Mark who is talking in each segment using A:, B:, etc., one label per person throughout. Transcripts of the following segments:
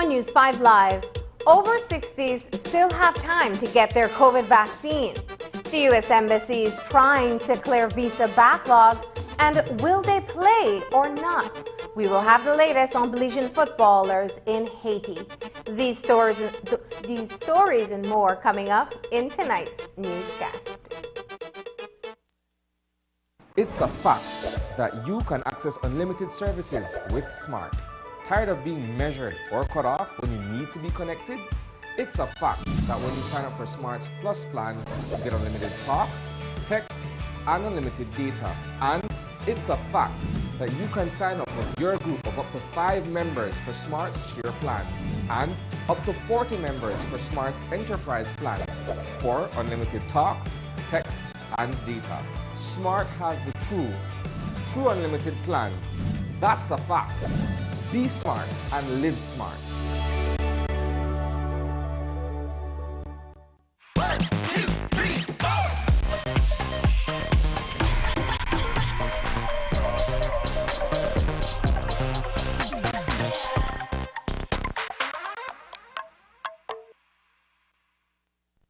A: on News 5 Live. Over 60s still have time to get their COVID vaccine. The U.S. Embassy is trying to clear visa backlog, and will they play or not? We will have the latest on Belizean footballers in Haiti. These stories and more coming up in tonight's newscast.
B: It's a fact that you can access unlimited services with Smart. Tired of being measured or cut off when you need to be connected? It's a fact that when you sign up for Smart's Plus plan, you get unlimited talk, text, and unlimited data. And it's a fact that you can sign up with your group of up to 5 members for Smart's Share plans and up to 40 members for Smart's Enterprise plans for unlimited talk, text, and data. Smart has the true unlimited plans. That's a fact. Be smart and live smart.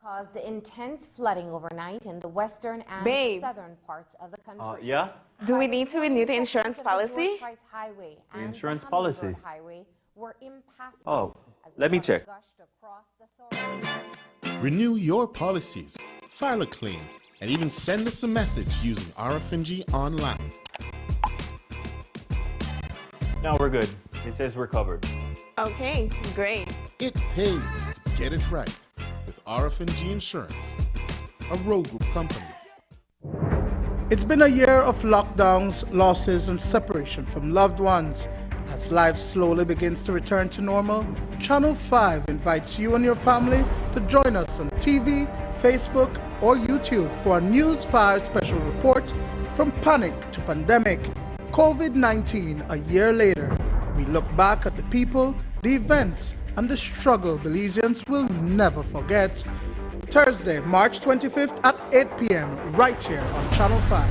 A: Caused intense flooding overnight in the western and southern parts of the country.
C: Yeah?
D: Do we need to renew the insurance policy?
C: The insurance policy? Oh, let me check.
E: Renew your policies, file a claim, and even send us a message using RFNG online.
C: Now we're good. It says we're covered.
D: Okay, great.
E: It pays to get it right with RFNG Insurance, a road group company.
F: It's been a year of lockdowns, losses, and separation from loved ones. As life slowly begins to return to normal, Channel 5 invites you and your family to join us on TV, Facebook, or YouTube for a News 5 special report from panic to pandemic. COVID-19 a year later. We look back at the people, the events, and the struggle Belizeans will never forget. Thursday, March 25th at 8 p.m. right here on Channel 5.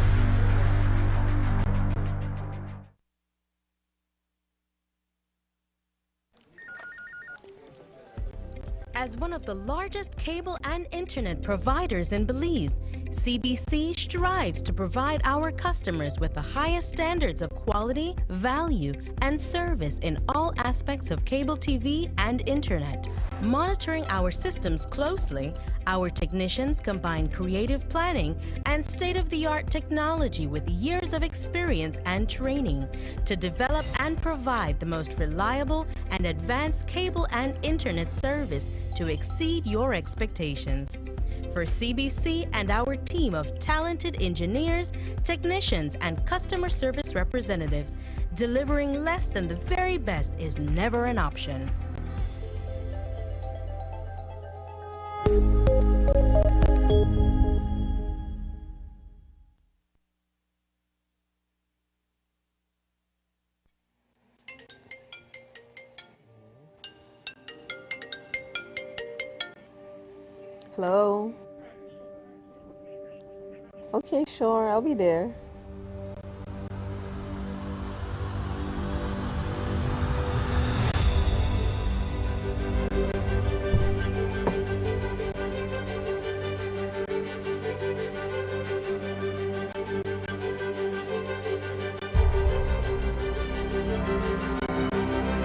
G: As one of the largest cable and internet providers in Belize, CBC strives to provide our customers with the highest standards of quality, value, and service in all aspects of cable TV and internet. Monitoring our systems closely, our technicians combine creative planning and state-of-the-art technology with years of experience and training to develop and provide the most reliable and advanced cable and internet service to exceed your expectations. For CBC and our team of talented engineers, technicians, and customer service representatives, delivering less than the very best is never an option.
H: Hello? Okay, sure, I'll be there.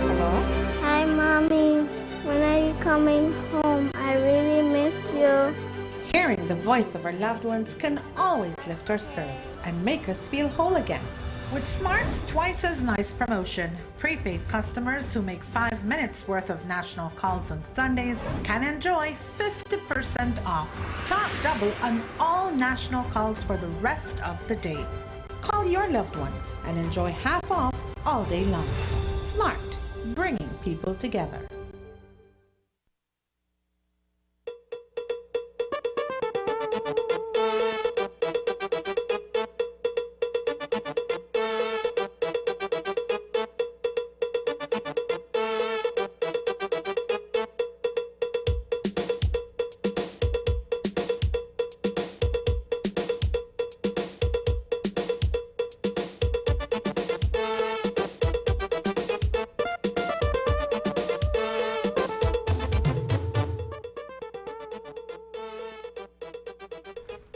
H: Hello?
I: Hi, Mommy. When are you coming home? I really miss you.
J: Hearing the voice of our loved ones can always lift our spirits and make us feel whole again. With Smart's Twice as Nice promotion, prepaid customers who make 5 minutes worth of national calls on Sundays can enjoy 50% off. Top double on all national calls for the rest of the day. Call your loved ones and enjoy half off all day long. Smart, bringing people together.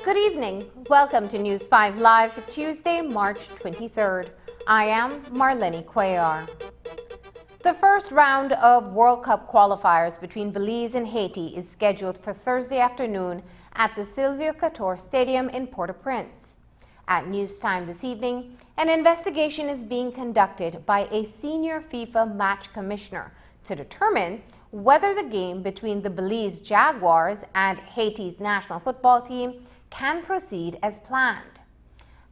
A: Good evening. Welcome to News 5 Live for Tuesday, March 23rd. I am Marlene Cuellar. The first round of World Cup qualifiers between Belize and Haiti is scheduled for Thursday afternoon at the Sylvia Couture Stadium in Port-au-Prince. At news time this evening, an investigation is being conducted by a senior FIFA match commissioner to determine whether the game between the Belize Jaguars and Haiti's national football team can proceed as planned.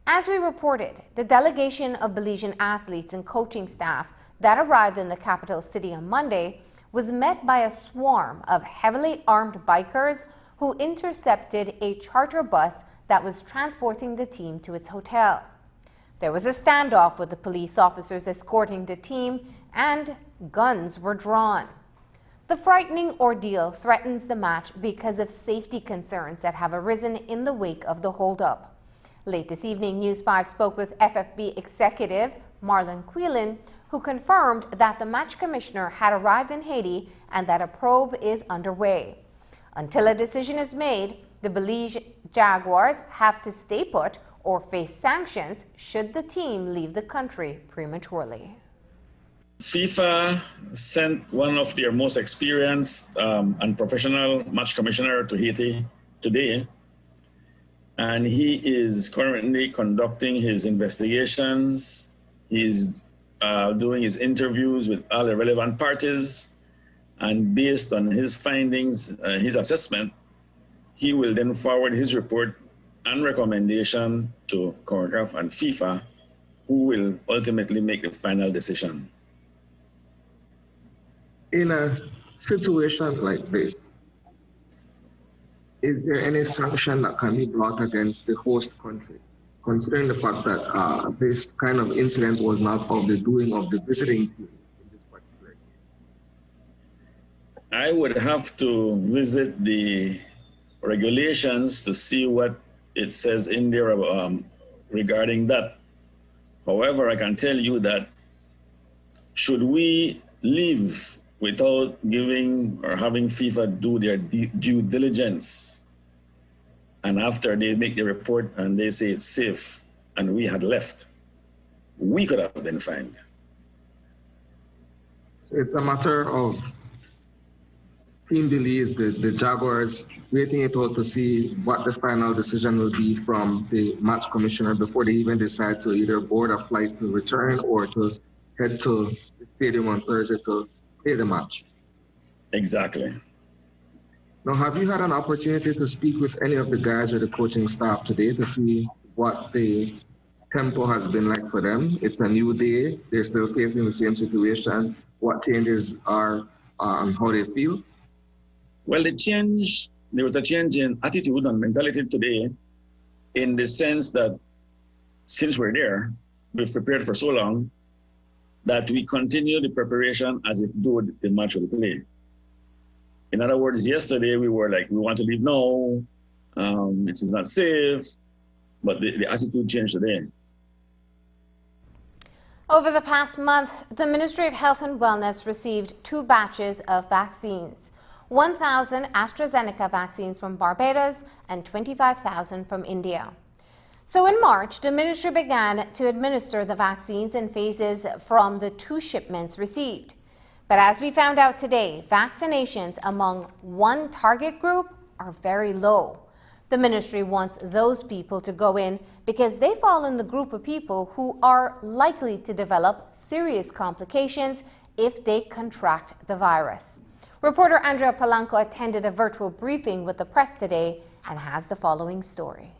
A: As we reported, the delegation of Belizean athletes and coaching staff that arrived in the capital city on Monday was met by a swarm of heavily armed bikers who intercepted a charter bus that was transporting the team to its hotel. There was a standoff with the police officers escorting the team, and guns were drawn. The frightening ordeal threatens the match because of safety concerns that have arisen in the wake of the holdup. Late this evening, News 5 spoke with FFB executive Marlon Quillen, who confirmed that the match commissioner had arrived in Haiti and that a probe is underway. Until a decision is made, the Belize Jaguars have to stay put or face sanctions should the team leave the country prematurely.
K: FIFA sent one of their most experienced and professional match commissioner to Haiti today, and he is currently conducting his investigations. He's doing his interviews with all the relevant parties, and based on his findings, his assessment, he will then forward his report and recommendation to CONCACAF and FIFA, who will ultimately make the final decision.
L: In a situation like this, is there any sanction that can be brought against the host country, considering the fact that this kind of incident was not of the doing of the visiting team in this particular case?
K: I would have to visit the regulations to see what it says in there regarding that. However, I can tell you that should we leave without giving or having FIFA do their due diligence, and after they make the report and they say it's safe and we had left, we could have been fined.
L: So it's a matter of Team Belize, the Jaguars, waiting it out to see what the final decision will be from the match commissioner before they even decide to either board a flight to return or to head to the stadium on Thursday to play the match.
K: Exactly.
L: Now, have you had an opportunity to speak with any of the guys or the coaching staff today to see what the tempo has been like for them? It's a new day. They're still facing the same situation. What changes are on how they feel?
K: Well, there was a change in attitude and mentality today, in the sense that since we're there, we've prepared for so long, that we continue the preparation as if though the match will play. In other words, yesterday we were like, we want to leave now, it is not safe, but the attitude changed today.
A: Over the past month, the Ministry of Health and Wellness received 2 batches of vaccines, 1,000 AstraZeneca vaccines from Barbados and 25,000 from India. So in March, the ministry began to administer the vaccines in phases from the 2 shipments received. But as we found out today, vaccinations among one target group are very low. The ministry wants those people to go in because they fall in the group of people who are likely to develop serious complications if they contract the virus. Reporter Andrea Polanco attended a virtual briefing with the press today and has the following story.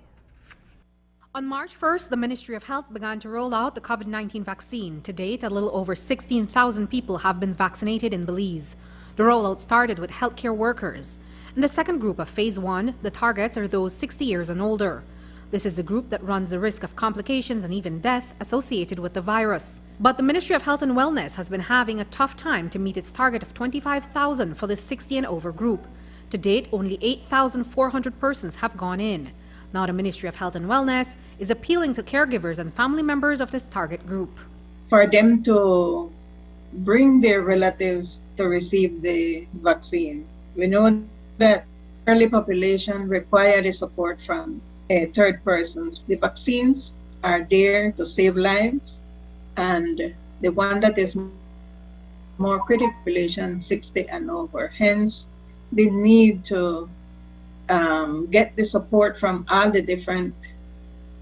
M: On March 1st, the Ministry of Health began to roll out the COVID-19 vaccine. To date, a little over 16,000 people have been vaccinated in Belize. The rollout started with healthcare workers. In the second group of Phase 1, the targets are those 60 years and older. This is a group that runs the risk of complications and even death associated with the virus. But the Ministry of Health and Wellness has been having a tough time to meet its target of 25,000 for the 60 and over group. To date, only 8,400 persons have gone in. Now the Ministry of Health and Wellness is appealing to caregivers and family members of this target group.
N: For them to bring their relatives to receive the vaccine. We know that early population require the support from third persons. The vaccines are there to save lives, and the one that is more critical, population 60 and over. Hence, the need to get the support from all the different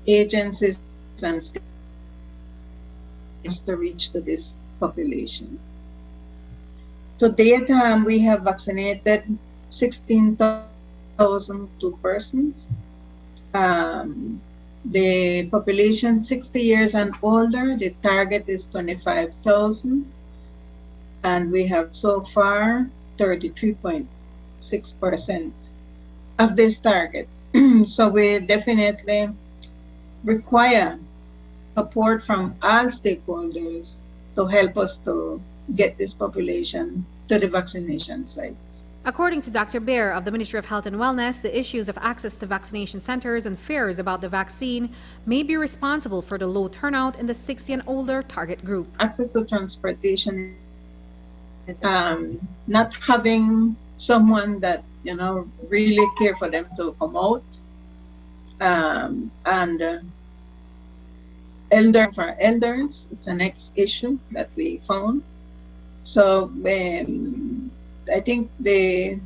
N: agencies and states to reach to this population. To date, we have vaccinated 16,002 persons. The population 60 years and older, the target is 25,000. And we have so far 33.6% of this target. So we definitely require support from all stakeholders to help us to get this population to the vaccination sites.
M: According to Dr. Baer of the Ministry of Health and Wellness, the issues of access to vaccination centers and fears about the vaccine may be responsible for the low turnout in the 60 and older target group.
N: Access to transportation is not having someone that, really care for them to come out. For elders, it's the next issue that we found. So I think the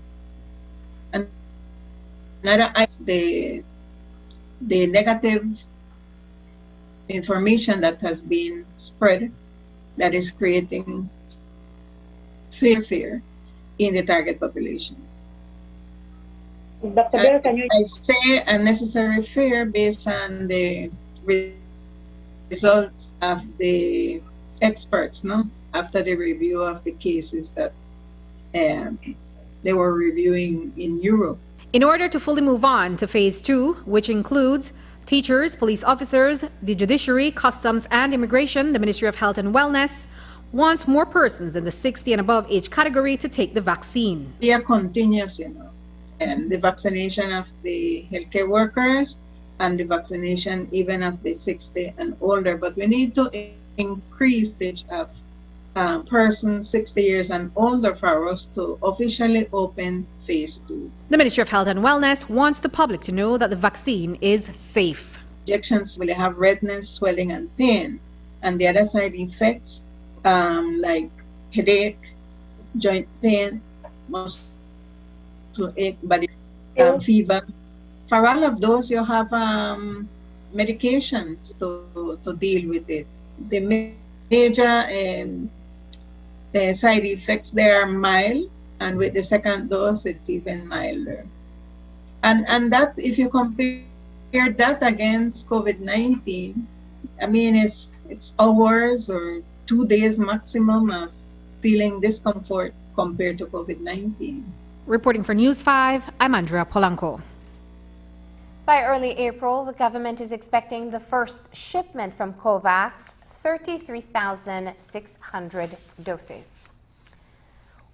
N: negative information that has been spread that is creating fear in the target population.
O: Dr. Baer, can you...
N: I say unnecessary fear based on the results of the experts, after the review of the cases that they were reviewing in Europe.
M: In order to fully move on to phase 2, which includes teachers, police officers, the judiciary, customs and immigration, the Ministry of Health and Wellness wants more persons in the 60 and above age category to take the vaccine.
N: They are continuous, and the vaccination of the healthcare workers and the vaccination even of the 60 and older. But we need to increase the age of persons 60 years and older for us to officially open phase 2.
M: The Ministry of Health and Wellness wants the public to know that the vaccine is safe.
N: Injections will have redness, swelling, and pain, and the other side effects like headache, joint pain, muscle ache, body fever. For all of those, you have medications to deal with it. The major side effects there are mild, and with the second dose, it's even milder. And that, if you compare that against COVID-19, I mean, it's hours or 2 days maximum of feeling discomfort compared to COVID-19.
M: Reporting for News 5, I'm Andrea Polanco.
A: By early April, the government is expecting the first shipment from COVAX, 33,600 doses.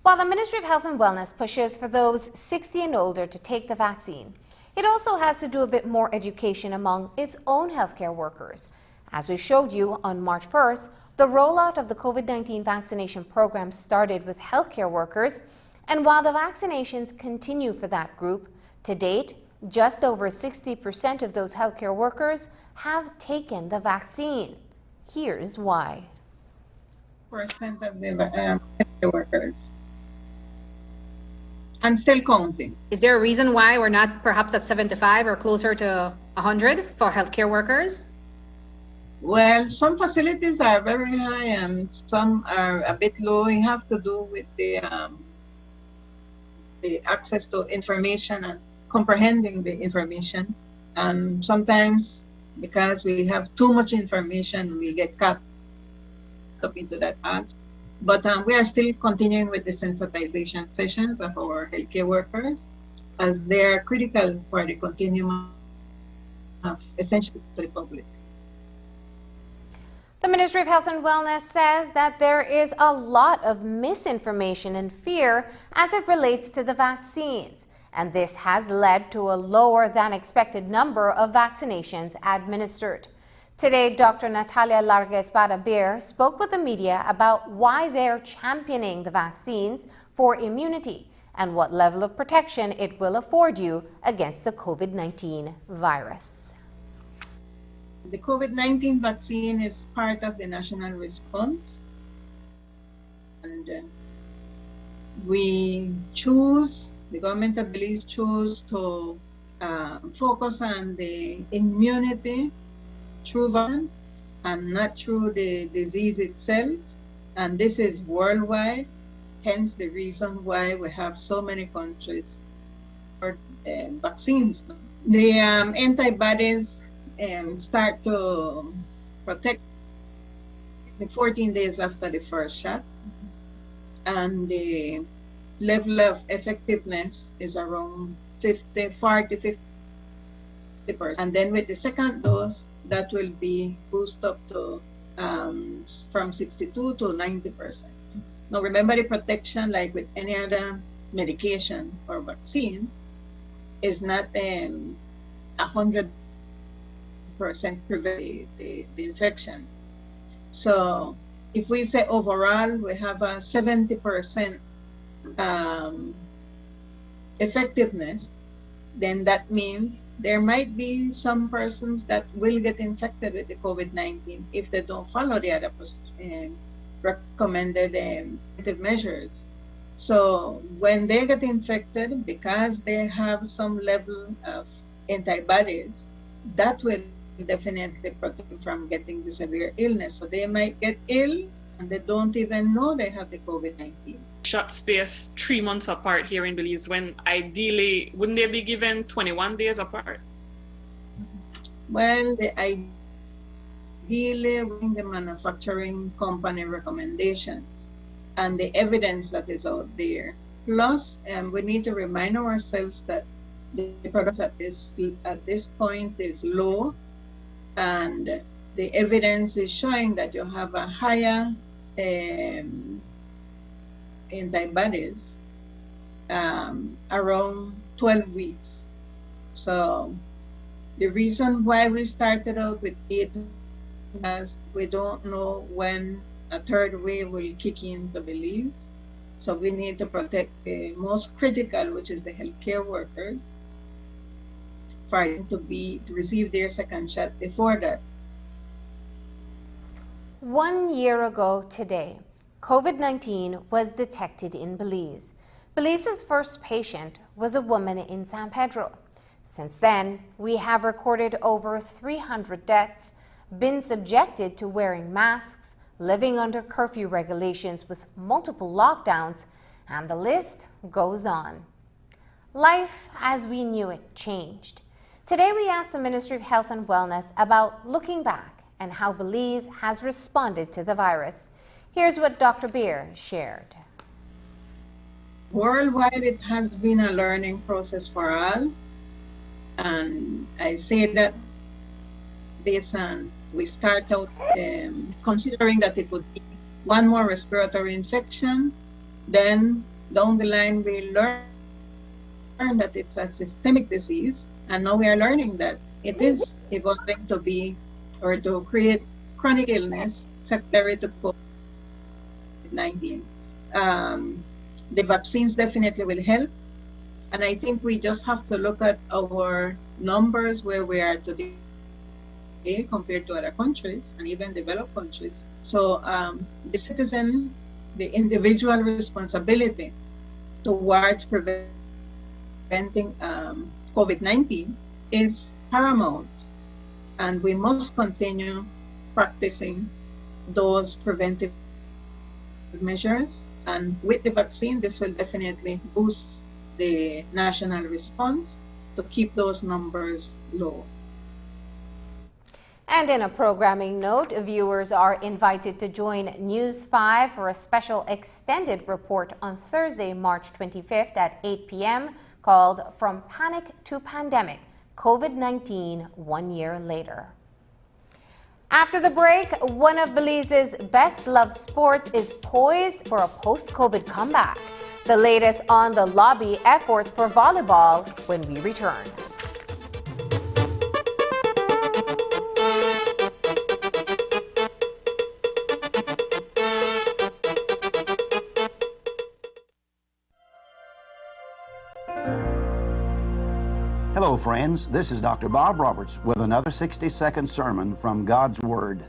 A: While the Ministry of Health and Wellness pushes for those 60 and older to take the vaccine, it also has to do a bit more education among its own healthcare workers. As we showed you on March 1st, the rollout of the COVID-19 vaccination program started with healthcare workers, and while the vaccinations continue for that group, to date, just over 60% of those healthcare workers have taken the vaccine. Here's why.
N: Percent of the healthcare workers. I'm still counting.
P: Is there a reason why we're not perhaps at 75 or closer to 100 for healthcare workers?
N: Well, some facilities are very high and some are a bit low. It has to do with the access to information and comprehending the information. And sometimes, because we have too much information, we get caught up into that ads. But we are still continuing with the sensitization sessions of our healthcare workers, as they are critical for the continuum of essentials to the public.
A: The Ministry of Health and Wellness says that there is a lot of misinformation and fear as it relates to the vaccines, and this has led to a lower than expected number of vaccinations administered. Today, Dr. Natalia Larga-Espada-Beer spoke with the media about why they're championing the vaccines for immunity and what level of protection it will afford you against the COVID-19 virus.
N: The COVID-19 vaccine is part of the national response, and the government of Belize choose to focus on the immunity through vaccine and not through the disease itself. And this is worldwide, hence the reason why we have so many countries for vaccines. The antibodies start to protect the 14 days after the first shot, and the level of effectiveness is around 40-50%. And then with the second dose, that will be boosted up to from 62 to 90%. Now remember, the protection, like with any other medication or vaccine, is not 100% prevent the infection. So if we say overall we have a 70% effectiveness, then that means there might be some persons that will get infected with the COVID-19 if they don't follow the other recommended measures. So when they get infected, because they have some level of antibodies, that will definitely protect them from getting the severe illness. So they might get ill and they don't even know they have the COVID-19.
O: Shot space 3 months apart here in Belize, when ideally, wouldn't they be given 21 days apart?
N: Well, ideally, the manufacturing company recommendations and the evidence that is out there. Plus, we need to remind ourselves that the products at this point is low, and the evidence is showing that you have a higher antibodies around 12 weeks. So the reason why we started out with 8 is we don't know when a third wave will kick into Belize. So we need to protect the most critical, which is the healthcare workers, for them to receive their second shot before that.
A: 1 year ago today, COVID-19 was detected in Belize. Belize's first patient was a woman in San Pedro. Since then, we have recorded over 300 deaths, been subjected to wearing masks, living under curfew regulations with multiple lockdowns, and the list goes on. Life as we knew it changed. Today we asked the Ministry of Health and Wellness about looking back and how Belize has responded to the virus. Here's what Dr. Beer shared.
N: Worldwide, it has been a learning process for all. And I say that based on, we start out considering that it would be one more respiratory infection. Then down the line, we learn that it's a systemic disease. And now we are learning that it is evolving to be, or to create chronic illness secondary to COVID-19. The vaccines definitely will help. And I think we just have to look at our numbers where we are today compared to other countries and even developed countries. So the citizen, the individual responsibility towards preventing COVID-19 is paramount. And we must continue practicing those preventive measures. And with the vaccine, this will definitely boost the national response to keep those numbers low.
A: And in a programming note, viewers are invited to join News 5 for a special extended report on Thursday, March 25th at 8 p.m. called From Panic to Pandemic, COVID-19 1 year later. After the break, one of Belize's best-loved sports is poised for a post-COVID comeback. The latest on the lobby efforts for volleyball when we return.
Q: Hello, friends. This is Dr. Bob Roberts with another 60-second sermon from God's Word.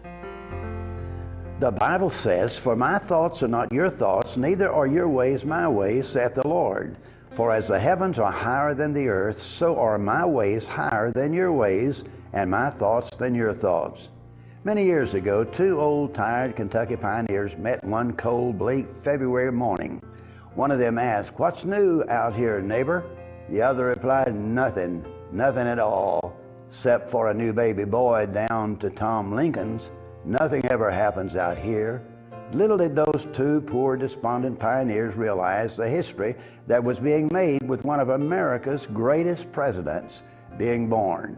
Q: The Bible says, "For my thoughts are not your thoughts, neither are your ways my ways, saith the Lord. For as the heavens are higher than the earth, so are my ways higher than your ways, and my thoughts than your thoughts." Many years ago, two old, tired Kentucky pioneers met one cold, bleak February morning. One of them asked, "What's new out here, neighbor?" The other replied, "Nothing, nothing at all, except for a new baby boy down to Tom Lincoln's. Nothing ever happens out here." Little did those two poor, despondent pioneers realize the history that was being made with one of America's greatest presidents being born.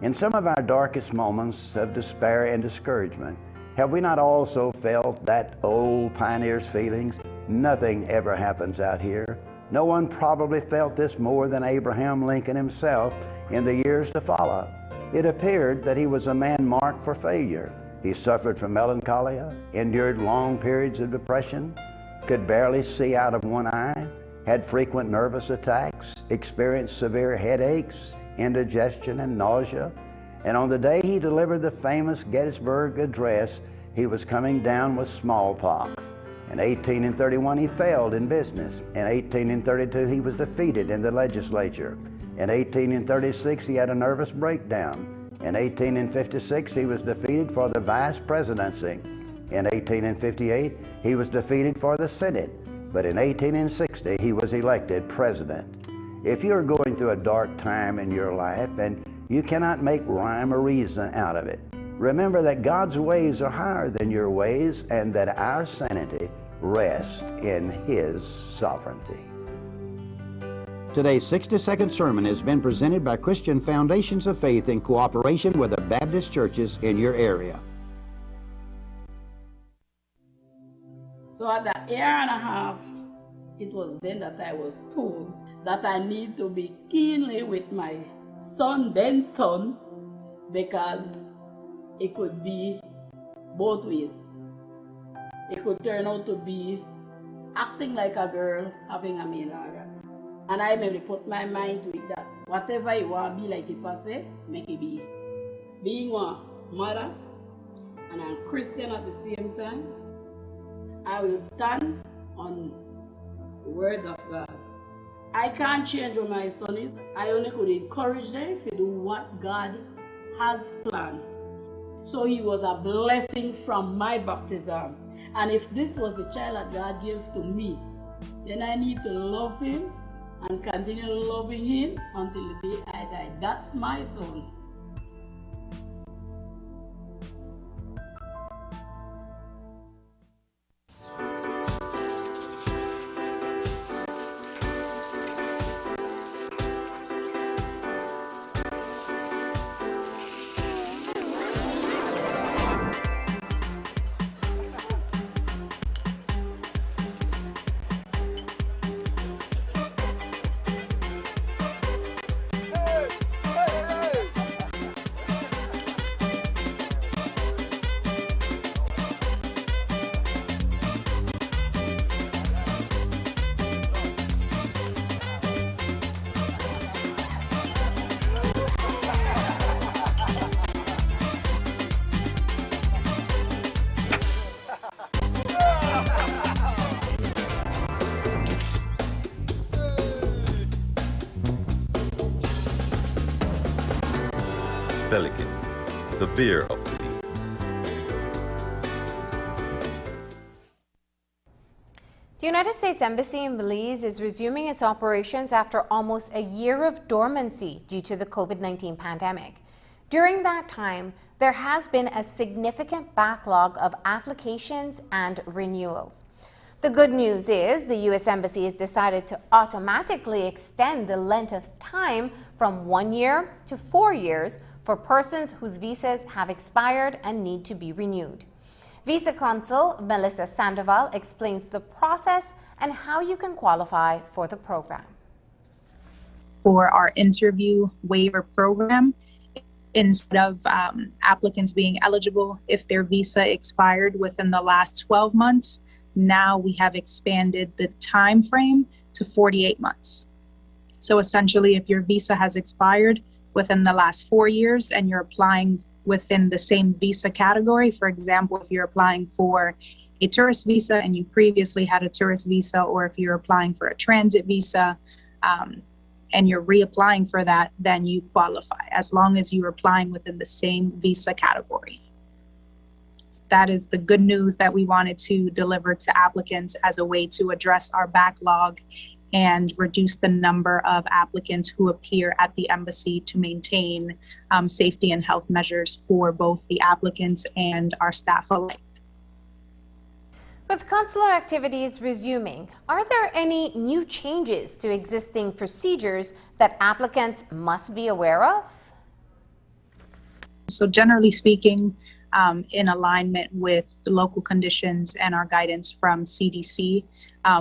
Q: In some of our darkest moments of despair and discouragement, have we not also felt that old pioneer's feelings? Nothing ever happens out here. No one probably felt this more than Abraham Lincoln himself in the years to follow. It appeared that he was a man marked for failure. He suffered from melancholia, endured long periods of depression, could barely see out of one eye, had frequent nervous attacks, experienced severe headaches, indigestion, and nausea. And on the day he delivered the famous Gettysburg Address, he was coming down with smallpox. In 1831, he failed in business. In 1832, he was defeated in the legislature. In 1836, he had a nervous breakdown. In 1856, he was defeated for the vice presidency. In 1858, he was defeated for the Senate. But in 1860, he was elected president. If you're going through a dark time in your life and you cannot make rhyme or reason out of it, remember that God's ways are higher than your ways and that our sanity rests in His sovereignty. Today's 60-second sermon has been presented by Christian Foundations of Faith in cooperation with the Baptist churches in your area.
R: So at that year and a half, it was then that I was told that I need to be keenly with my then son, because it could be both ways. It could turn out to be acting like a girl having a male organ. And I maybe put my mind to it that whatever you want to be, like it say, make it be. Being a mother and a Christian at the same time, I will stand on the words of God. I can't change who my son is. I only could encourage them to do what God has planned. So he was a blessing from my baptism. And if this was the child that God gave to me, then I need to love him and continue loving him until the day I die. That's my son.
S: Pelican, the beer of Belize.
A: The United States Embassy in Belize is resuming its operations after almost a year of dormancy due to the COVID-19 pandemic. During that time, there has been a significant backlog of applications and renewals. The good news is the U.S. Embassy has decided to automatically extend the length of time from 1 year to 4 years for persons whose visas have expired and need to be renewed. Visa Consul Melissa Sandoval explains the process and how you can qualify for the program.
T: For our interview waiver program, instead of applicants being eligible if their visa expired within the last 12 months, now we have expanded the time frame to 48 months. So essentially, if your visa has expired within the last 4 years and you're applying within the same visa category, for example, if you're applying for a tourist visa and you previously had a tourist visa, or if you're applying for a transit visa and you're reapplying for that, then you qualify as long as you're applying within the same visa category. So that is the good news that we wanted to deliver to applicants as a way to address our backlog and reduce the number of applicants who appear at the embassy to maintain safety and health measures for both the applicants and our staff alike.
A: With consular activities resuming, are there any new changes to existing procedures that applicants must be aware of?
T: So generally speaking, in alignment with the local conditions and our guidance from CDC,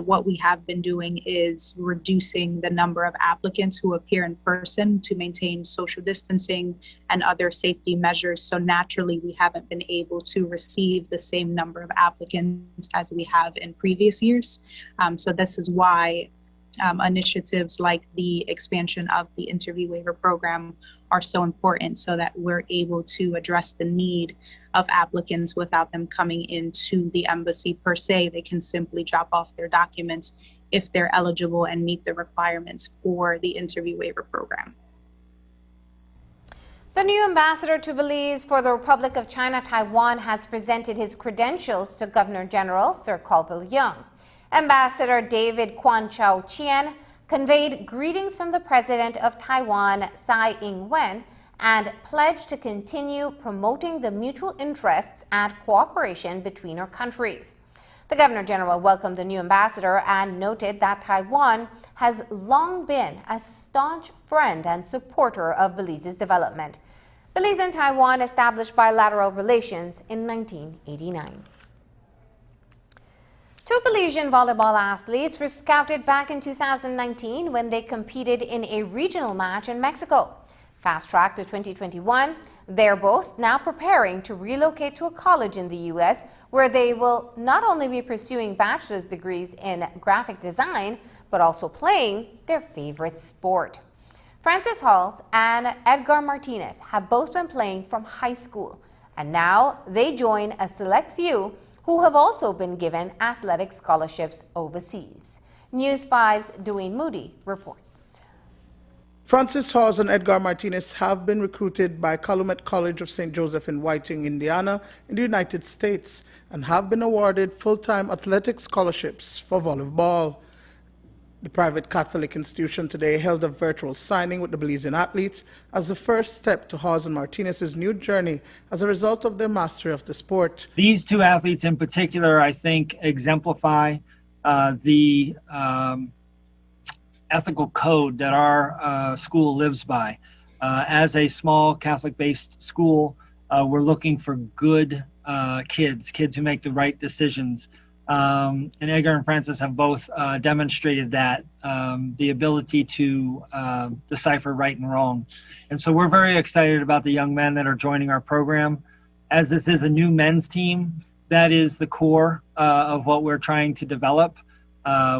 T: what we have been doing is reducing the number of applicants who appear in person to maintain social distancing and other safety measures. So naturally, we haven't been able to receive the same number of applicants as we have in previous years. So this is why initiatives like the expansion of the interview waiver program are so important, so that we're able to address the need of applicants without them coming into the embassy per se. They can simply drop off their documents if they're eligible and meet the requirements for the interview waiver program.
A: The new ambassador to Belize for the Republic of China, Taiwan, has presented his credentials to Governor General Sir Colville Young. Ambassador David Kwan Chow Chien conveyed greetings from the President of Taiwan, Tsai Ing-wen, and pledged to continue promoting the mutual interests and cooperation between our countries. The Governor General welcomed the new ambassador and noted that Taiwan has long been a staunch friend and supporter of Belize's development. Belize and Taiwan established bilateral relations in 1989. Two Belizean volleyball athletes were scouted back in 2019 when they competed in a regional match in Mexico. Fast-tracked to 2021, they're both now preparing to relocate to a college in the U.S. where they will not only be pursuing bachelor's degrees in graphic design, but also playing their favorite sport. Francis Halls and Edgar Martinez have both been playing from high school, and now they join a select few who have also been given athletic scholarships overseas. News 5's Dwayne Moody reports.
F: Francis Hawes and Edgar Martinez have been recruited by Calumet College of St. Joseph in Whiting, Indiana, in the United States, and have been awarded full-time athletic scholarships for volleyball. The private Catholic institution today held a virtual signing with the Belizean athletes as the first step to Hawes and Martinez's new journey as a result of their mastery of the sport.
U: These two athletes in particular, I think, exemplify the ethical code that our school lives by. As a small Catholic-based school, we're looking for good kids who make the right decisions. And Edgar and Francis have both demonstrated that, the ability to decipher right and wrong. And so we're very excited about the young men that are joining our program. As this is a new men's team, that is the core of what we're trying to develop.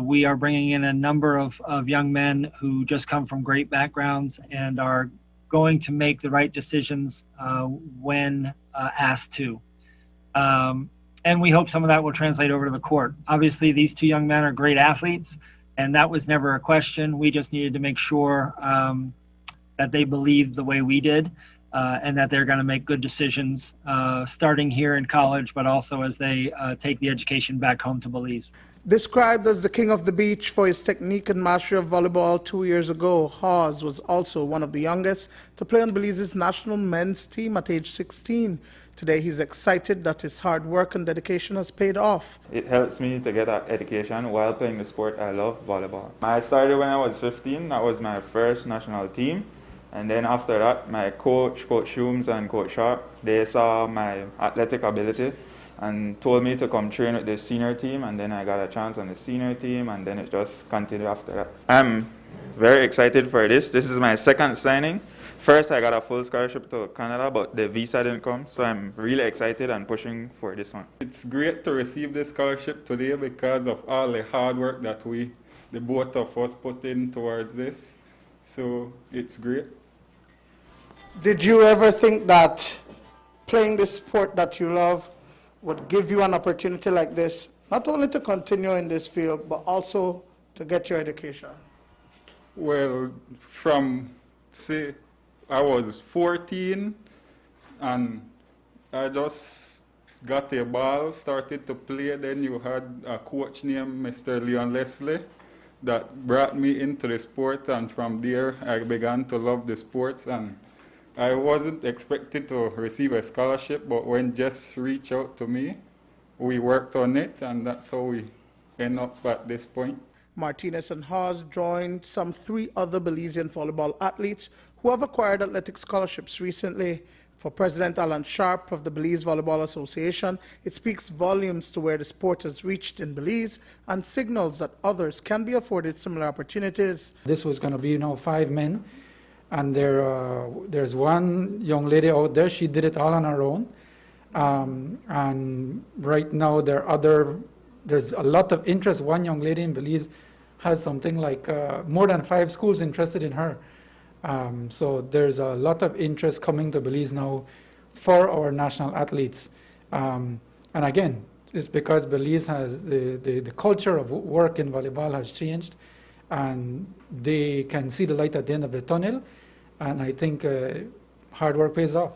U: We are bringing in a number of young men who just come from great backgrounds and are going to make the right decisions when asked to. And we hope some of that will translate over to the court. Obviously, these two young men are great athletes, and that was never a question. We just needed to make sure that they believed the way we did, and that they're going to make good decisions starting here in college, but also as they take the education back home to Belize.
F: Described as the king of the beach for his technique and mastery of volleyball 2 years ago, Hawes was also one of the youngest to play on Belize's national men's team at age 16. Today, he's excited that his hard work and dedication has paid off.
V: It helps me to get an education while playing the sport I love, volleyball. I started when I was 15. That was my first national team. And then after that, my coach, Coach Shooms and Coach Sharp, they saw my athletic ability and told me to come train with the senior team. And then I got a chance on the senior team, and then it just continued after that. I'm very excited for this. This is my second signing. First, I got a full scholarship to Canada, but the visa didn't come, so I'm really excited and pushing for this one.
W: It's great to receive this scholarship today because of all the hard work that the both of us put in towards this. So it's great.
F: Did you ever think that playing this sport that you love would give you an opportunity like this, not only to continue in this field, but also to get your education?
W: Well, from, say, I was 14 and I just got a ball, started to play. Then you had a coach named Mr. Leon Leslie that brought me into the sport, and from there I began to love the sports. And I wasn't expected to receive a scholarship, but when Jess reached out to me, we worked on it, and that's how we end up at this point.
F: Martinez and Hawes joined some 3 other Belizean volleyball athletes who have acquired athletic scholarships recently. For President Alan Sharp of the Belize Volleyball Association, it speaks volumes to where the sport has reached in Belize and signals that others can be afforded similar opportunities.
B: This was going to be 5 men, and there's one young lady out there. She did it all on her own, and right now there's a lot of interest. One young lady in Belize has something like more than 5 schools interested in her. So there's a lot of interest coming to Belize now for our national athletes. And again, it's because Belize has the culture of work in volleyball has changed, and they can see the light at the end of the tunnel. And I think hard work pays off.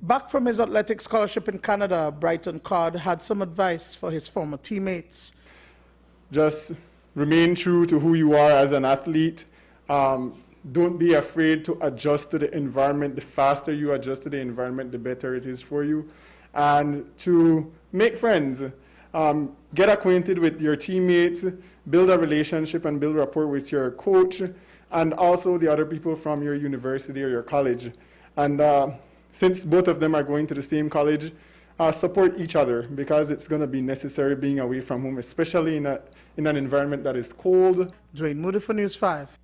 F: Back from his athletic scholarship in Canada, Brighton Codd had some advice for his former teammates.
W: Just remain true to who you are as an athlete. Don't be afraid to adjust to the environment. The faster you adjust to the environment, the better it is for you. And to make friends. Get acquainted with your teammates, build a relationship and build rapport with your coach, and also the other people from your university or your college. And since both of them are going to the same college, support each other, because it's going to be necessary being away from home, especially in an environment that is cold.
F: Dwayne Moody for News 5.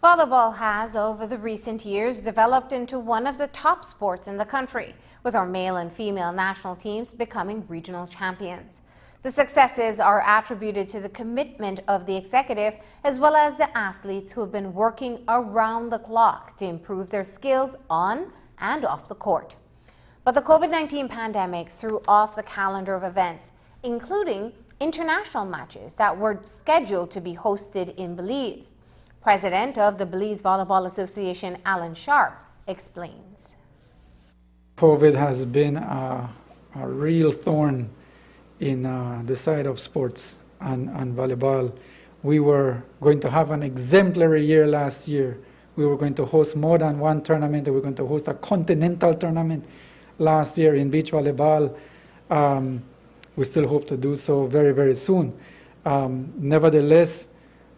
A: Volleyball has, over the recent years, developed into one of the top sports in the country, with our male and female national teams becoming regional champions. The successes are attributed to the commitment of the executive, as well as the athletes who have been working around the clock to improve their skills on and off the court. But the COVID-19 pandemic threw off the calendar of events, including international matches that were scheduled to be hosted in Belize. President of the Belize Volleyball Association, Alan Sharp, explains.
B: COVID has been a real thorn in the side of sports and volleyball. We were going to have an exemplary year last year. We were going to host more than one tournament. We were going to host a continental tournament last year in beach volleyball. We still hope to do so very, very soon. Nevertheless,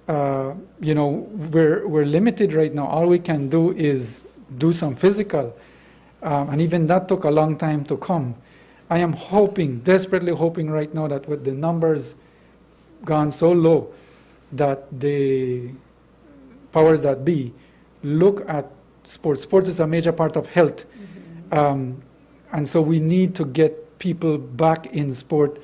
B: we're limited right now. All we can do is do some physical, and even that took a long time to come. I am hoping, desperately hoping right now, that with the numbers gone so low, that the powers that be look at sports. Sports is a major part of health, and so we need to get people back in sport,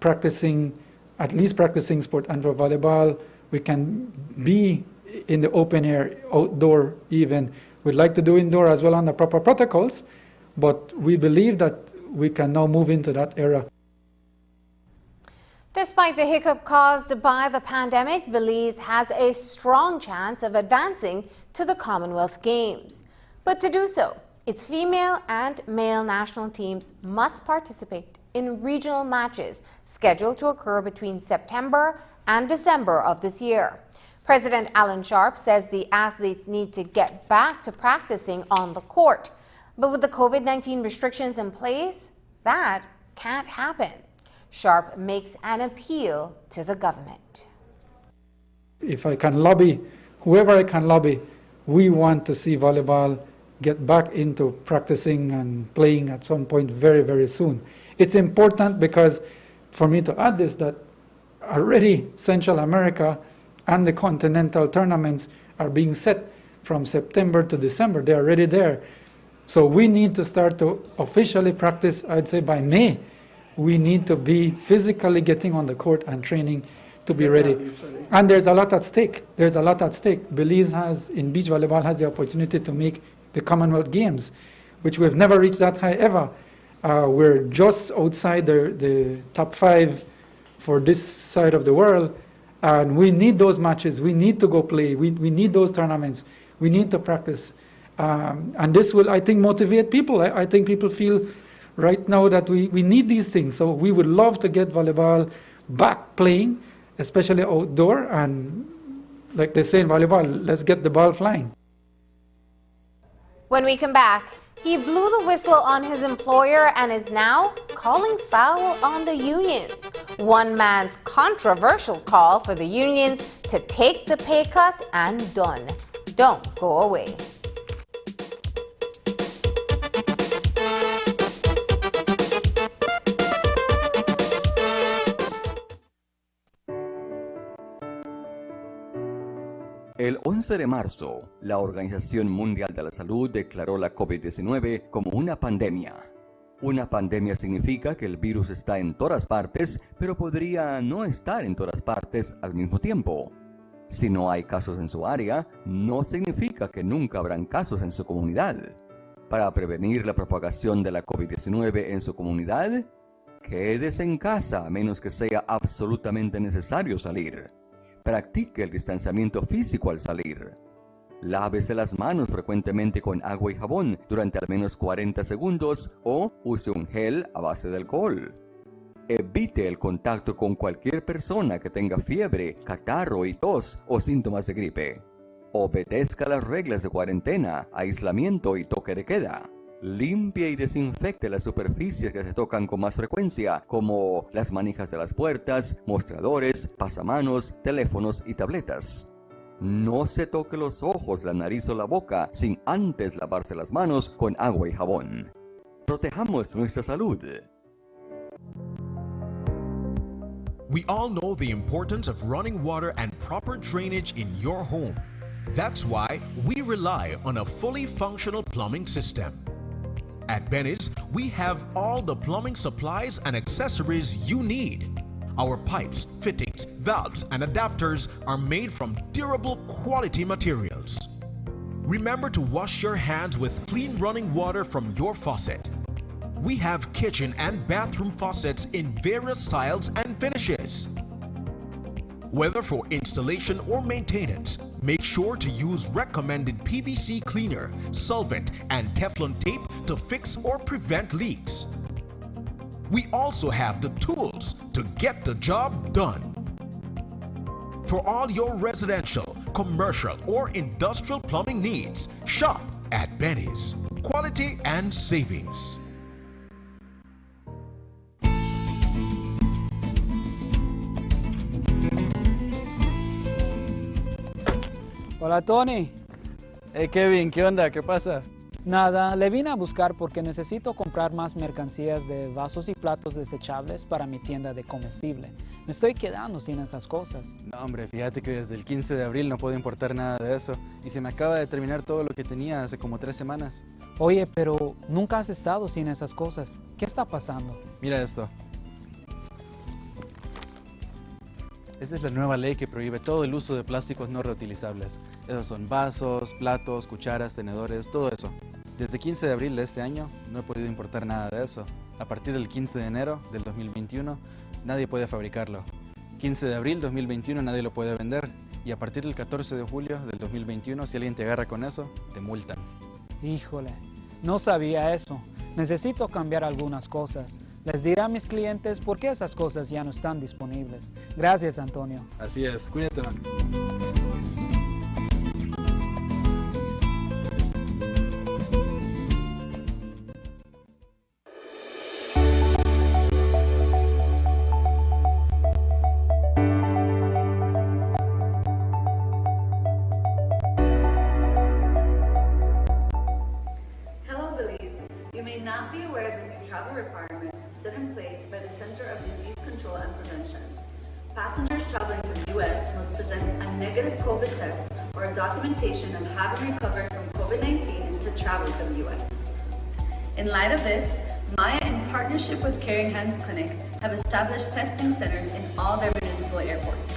B: at least practicing sport. And for volleyball, we can be in the open air, outdoor even. We'd like to do indoor as well under proper protocols, but we believe that we can now move into that era.
A: Despite the hiccup caused by the pandemic, Belize has a strong chance of advancing to the Commonwealth Games. But to do so, its female and male national teams must participate in regional matches scheduled to occur between September and December of this year. President Alan Sharp says the athletes need to get back to practicing on the court. But with the COVID-19 restrictions in place, that can't happen. Sharp makes an appeal to the government.
B: If I can lobby, whoever I can lobby, we want to see volleyball get back into practicing and playing at some point very, very soon. It's important because, for me to add this, that already Central America and the continental tournaments are being set from September to December. They're already there. So we need to start to officially practice, I'd say by May. We need to be physically getting on the court and training to be ready. And there's a lot at stake. There's a lot at stake. Belize has, in beach volleyball, has the opportunity to make the Commonwealth Games, which we've never reached that high ever. We're just outside the top 5 for this side of the world, and we need those matches. We need to go play. We need those tournaments. We need to practice. And this will, I think, motivate people. I think people feel right now that we need these things. So we would love to get volleyball back playing, especially outdoor. And like they say in volleyball, let's get the ball flying.
A: When we come back, he blew the whistle on his employer and is now calling foul on the unions. One man's controversial call for the unions to take the pay cut and done. Don't go away.
C: El 11 de marzo, la Organización Mundial de la Salud declaró la COVID-19 como una pandemia. Una pandemia significa que el virus está en todas partes, pero podría no estar en todas partes al mismo tiempo. Si no hay casos en su área, no significa que nunca habrán casos en su comunidad. Para prevenir la propagación de la COVID-19 en su comunidad, quédese en casa a menos que sea absolutamente necesario salir. Practique el distanciamiento físico al salir. Lávese las manos frecuentemente con agua y jabón durante al menos 40 segundos o use un gel a base de alcohol. Evite el contacto con cualquier persona que tenga fiebre, catarro y tos o síntomas de gripe. Obedezca las reglas de cuarentena, aislamiento y toque de queda. Limpie y desinfecte las superficies que se tocan con más frecuencia, como las manijas de las puertas, mostradores, pasamanos, teléfonos y tabletas. No se toque los ojos, la nariz o la boca sin antes lavarse las manos con agua y jabón. Protejamos nuestra salud.
D: We all know the importance of running water and proper drainage in your home. That's why we rely on a fully functional plumbing system. At Benny's, we have all the plumbing supplies and accessories you need. Our pipes, fittings, valves, and adapters are made from durable quality materials. Remember to wash your hands with clean running water from your faucet. We have kitchen and bathroom faucets in various styles and finishes. Whether for installation or maintenance, make sure to use recommended PVC cleaner, solvent, and Teflon tape to fix or prevent leaks. We also have the tools to get the job done. For all your residential, commercial, or industrial plumbing needs, shop at Benny's. Quality and savings.
E: Hola, Tony.
X: Hey, Kevin, ¿qué onda? ¿Qué pasa?
E: Nada, le vine a buscar porque necesito comprar más mercancías de vasos y platos desechables para mi tienda de comestible. Me estoy quedando sin esas cosas.
X: No, hombre, fíjate que desde el 15 de abril no puedo importar nada de eso. Y se me acaba de terminar todo lo que tenía hace como 3 semanas.
E: Oye, pero nunca has estado sin esas cosas. ¿Qué está pasando?
X: Mira esto. Esta es la nueva ley que prohíbe todo el uso de plásticos no reutilizables. Esos son vasos, platos, cucharas, tenedores, todo eso. Desde 15 de abril de este año no he podido importar nada de eso. A partir del 15 de enero del 2021 nadie puede fabricarlo. 15 de abril 2021 nadie lo puede vender. Y a partir del 14 de julio del 2021 si alguien te agarra con eso, te multan.
E: Híjole, no sabía eso. Necesito cambiar algunas cosas. Les diré a mis clientes por qué esas cosas ya no están disponibles. Gracias, Antonio.
X: Así es, cuídate, man.
Y: Hello, Belize. You may not be aware of the new travel requirements set in place by the Center of Disease Control and Prevention. Passengers traveling to the U.S. must present a negative COVID test or a documentation of having recovered from COVID-19 to travel to the U.S. In light of this, Maya, in partnership with Caring Hands Clinic, have established testing centers in all their municipalities. municipal airports.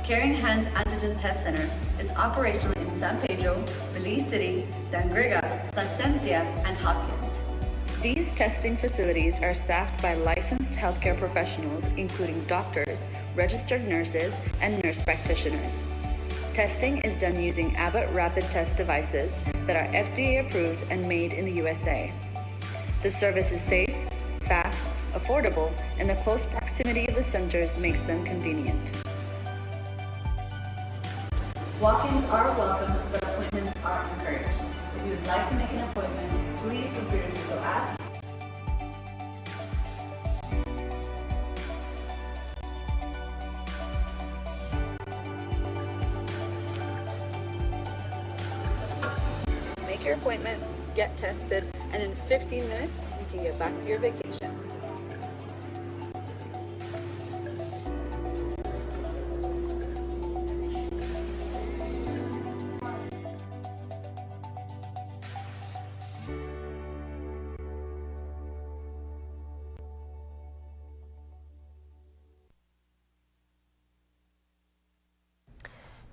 Y: Caring Hands Antigen Test Center is operational in San Pedro, Belize City, Dangrega, Placencia, and Hopkins. These testing facilities are staffed by licensed healthcare professionals, including doctors, registered nurses, and nurse practitioners. Testing is done using Abbott rapid test devices that are FDA approved and made in the USA. The service is safe, fast, affordable, and the close proximity of the centers makes them convenient. Walk-ins are welcomed, but appointments are encouraged. If you would like to make an appointment, please feel free to do so at Make your appointment, get tested, and in 15 minutes, you can get back to your vacation.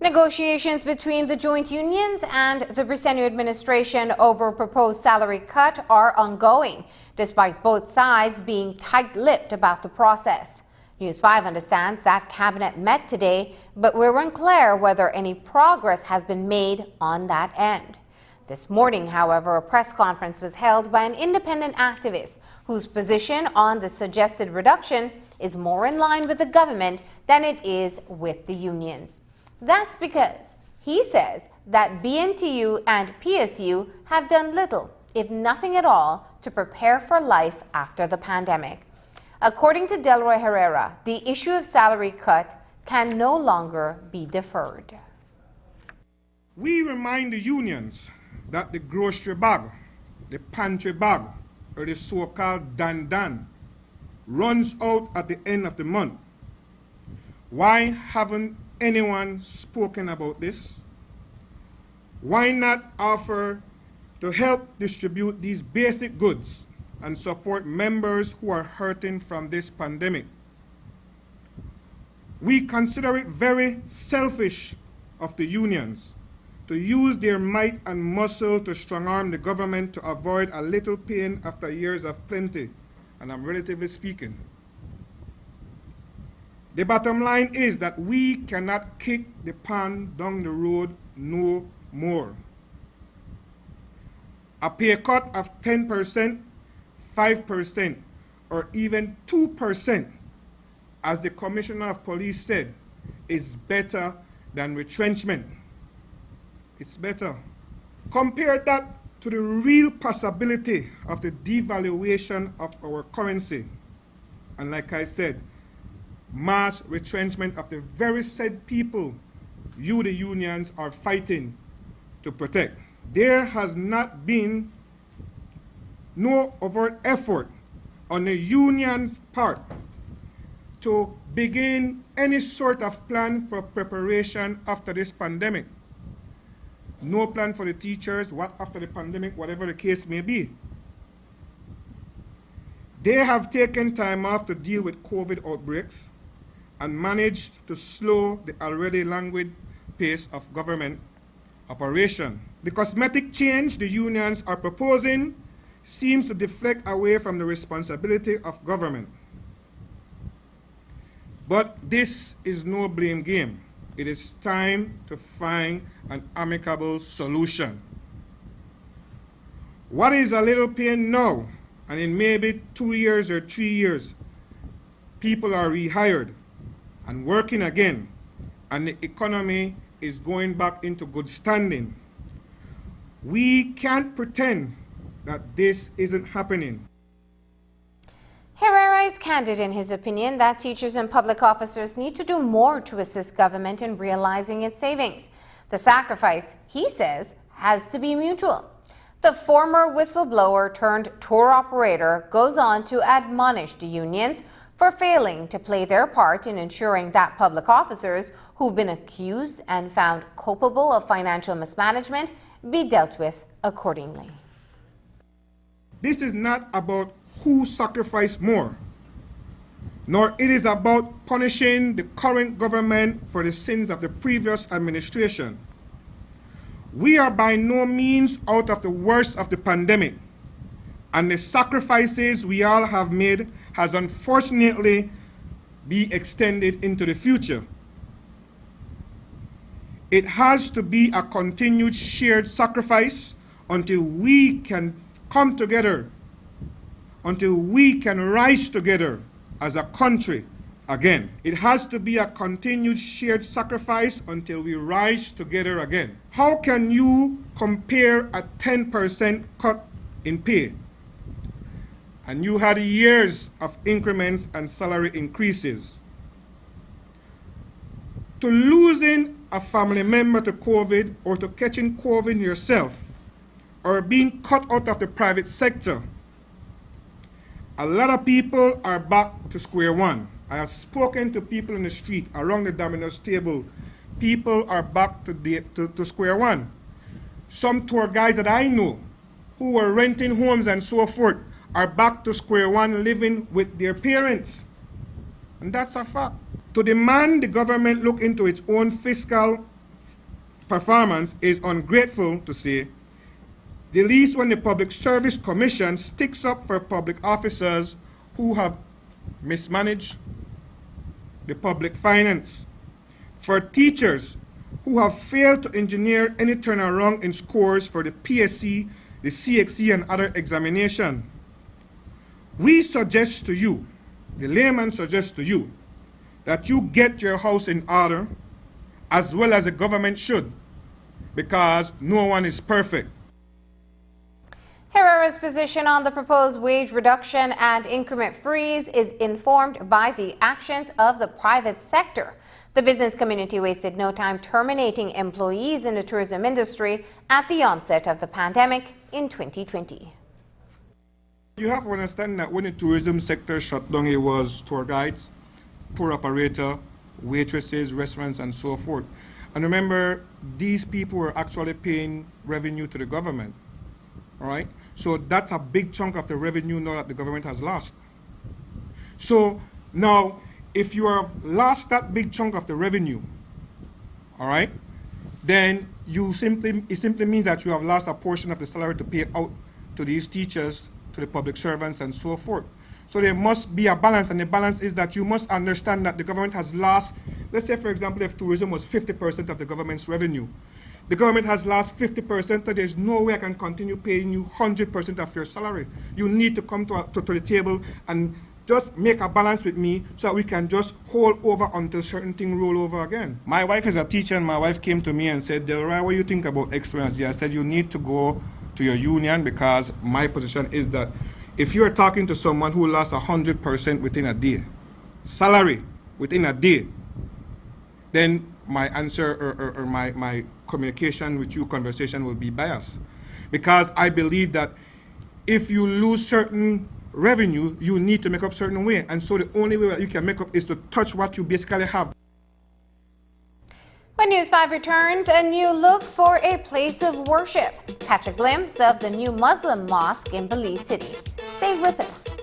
A: Negotiations between the joint unions and the Briceño administration over a proposed salary cut are ongoing, despite both sides being tight-lipped about the process. News 5 understands that cabinet met today, but we're unclear whether any progress has been made on that end. This morning, however, a press conference was held by an independent activist whose position on the suggested reduction is more in line with the government than it is with the unions. That's because he says that BNTU and PSU have done little, if nothing at all, to prepare for life after the pandemic. According to Delroy Herrera, the issue of salary cut can no longer be deferred.
G: We remind the unions that the grocery bag, the pantry bag, or the so-called dan-dan runs out at the end of the month. Why haven't anyone spoken about this? Why not offer to help distribute these basic goods and support members who are hurting from this pandemic? We consider it very selfish of the unions to use their might and muscle to strong-arm the government to avoid a little pain after years of plenty, and I'm relatively speaking. The bottom line is that we cannot kick the can down the road no more. A pay cut of 10%, 5%, or even 2%, as the Commissioner of Police said, is better than retrenchment. It's better. Compare that to the real possibility of the devaluation of our currency. And like I said, mass retrenchment of the very said people you, the unions, are fighting to protect. There has not been no overt effort on the union's part to begin any sort of plan for preparation after this pandemic. No plan for the teachers, what after the pandemic, whatever the case may be. They have taken time off to deal with COVID outbreaks and managed to slow the already languid pace of government operation. The cosmetic change the unions are proposing seems to deflect away from the responsibility of government. But this is no blame game. It is time to find an amicable solution. What is a little pain now, and in maybe 2 years or 3 years, people are rehired and working again, and the economy is going back into good standing. We can't pretend that this isn't happening.
A: Herrera is candid in his opinion that teachers and public officers need to do more to assist government in realizing its savings. The sacrifice, he says, has to be mutual. The former whistleblower turned tour operator goes on to admonish the unions for failing to play their part in ensuring that public officers who've been accused and found culpable of financial mismanagement be dealt with accordingly.
G: This is not about who sacrificed more, nor it is about punishing the current government for the sins of the previous administration. We are by no means out of the worst of the pandemic, and the sacrifices we all have made has unfortunately been extended into the future. It has to be a continued shared sacrifice until we can come together, until we can rise together as a country again. It has to be a continued shared sacrifice until we rise together again. How can you compare a 10% cut in pay? And you had years of increments and salary increases. To losing a family member to COVID or to catching COVID yourself or being cut out of the private sector, a lot of people are back to square one. I have spoken to people in the street around the Domino's table. People are back to square one. Some tour guides that I know who were renting homes and so forth are back to square one living with their parents. And that's a fact. To demand the government look into its own fiscal performance is ungrateful, to say the least, when the Public Service Commission sticks up for public officers who have mismanaged the public finance, for teachers who have failed to engineer any turnaround in scores for the PSC, the CXC, and other examination. We suggest to you, the layman suggests to you, that you get your house in order, as well as the government should, because no one is perfect.
A: Herrera's position on the proposed wage reduction and increment freeze is informed by the actions of the private sector. The business community wasted no time terminating employees in the tourism industry at the onset of the pandemic in 2020.
G: You have to understand that when the tourism sector shut down, it was tour guides, tour operator, waitresses, restaurants, and so forth. And remember, these people were actually paying revenue to the government, all right? So that's a big chunk of the revenue now that the government has lost. So now, if you have lost that big chunk of the revenue, all right, then it simply means that you have lost a portion of the salary to pay out to these teachers, to the public servants, and so forth. So there must be a balance, and the balance is that you must understand that the government has lost, let's say, for example, if tourism was 50% of the government's revenue, the government has lost 50%, so there's no way I can continue paying you 100% of your salary. You need to come to the table and just make a balance with me so that we can just hold over until certain things roll over again. My wife is a teacher, and my wife came to me and said, Delroy, what do you think about X, Y, and Z? I said, you need to go to your union, because my position is that if you are talking to someone who lost 100% within a day, salary within a day, then my answer or my communication with you, conversation, will be biased. Because I believe that if you lose certain revenue, you need to make up certain way. And so the only way that you can make up is to touch what you basically have.
A: When News 5 returns, a new look for a place of worship. Catch a glimpse of the new Muslim mosque in Belize City. Stay with us.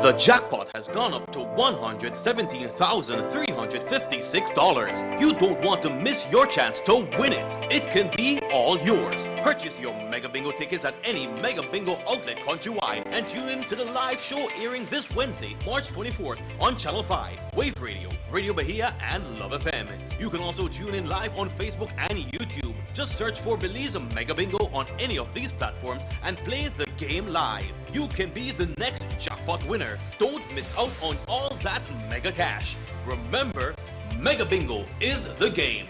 H: The jackpot has gone up to $117,356. You don't want to miss your chance to win it. It can be all yours. Purchase your Mega Bingo tickets at any Mega Bingo outlet countrywide and tune in to the live show airing this Wednesday, March 24th on Channel 5, Wave Radio, Radio Bahia, and Love FM. You can also tune in live on Facebook and YouTube. Just search for Belize Mega Bingo on any of these platforms and play the game live. You can be the next jackpot winner. Don't miss out on all that mega cash. Remember, Mega Bingo is the game.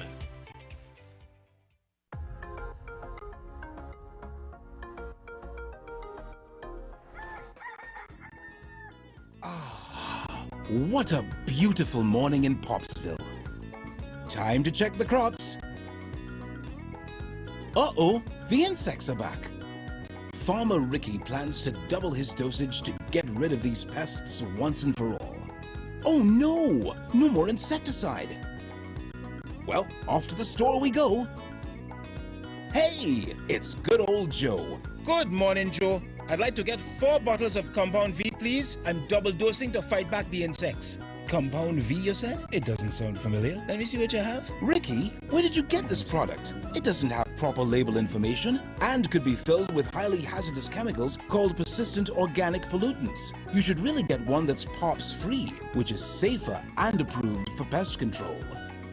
I: What a beautiful morning in Popsville. Time to check the crops. Uh-oh, the insects are back. Farmer Ricky plans to double his dosage to get rid of these pests once and for all. Oh no! No more insecticide! Well, off to the store we go. Hey, it's good old Joe.
J: Good morning, Joe. I'd like to get 4 bottles of Compound V, please. I'm double dosing to fight back the insects. Compound V, you said? It doesn't sound familiar. Let me see what you have.
I: Ricky, where did you get this product? It doesn't have proper label information and could be filled with highly hazardous chemicals called persistent organic pollutants. You should really get one that's POPs free, which is safer and approved for pest control.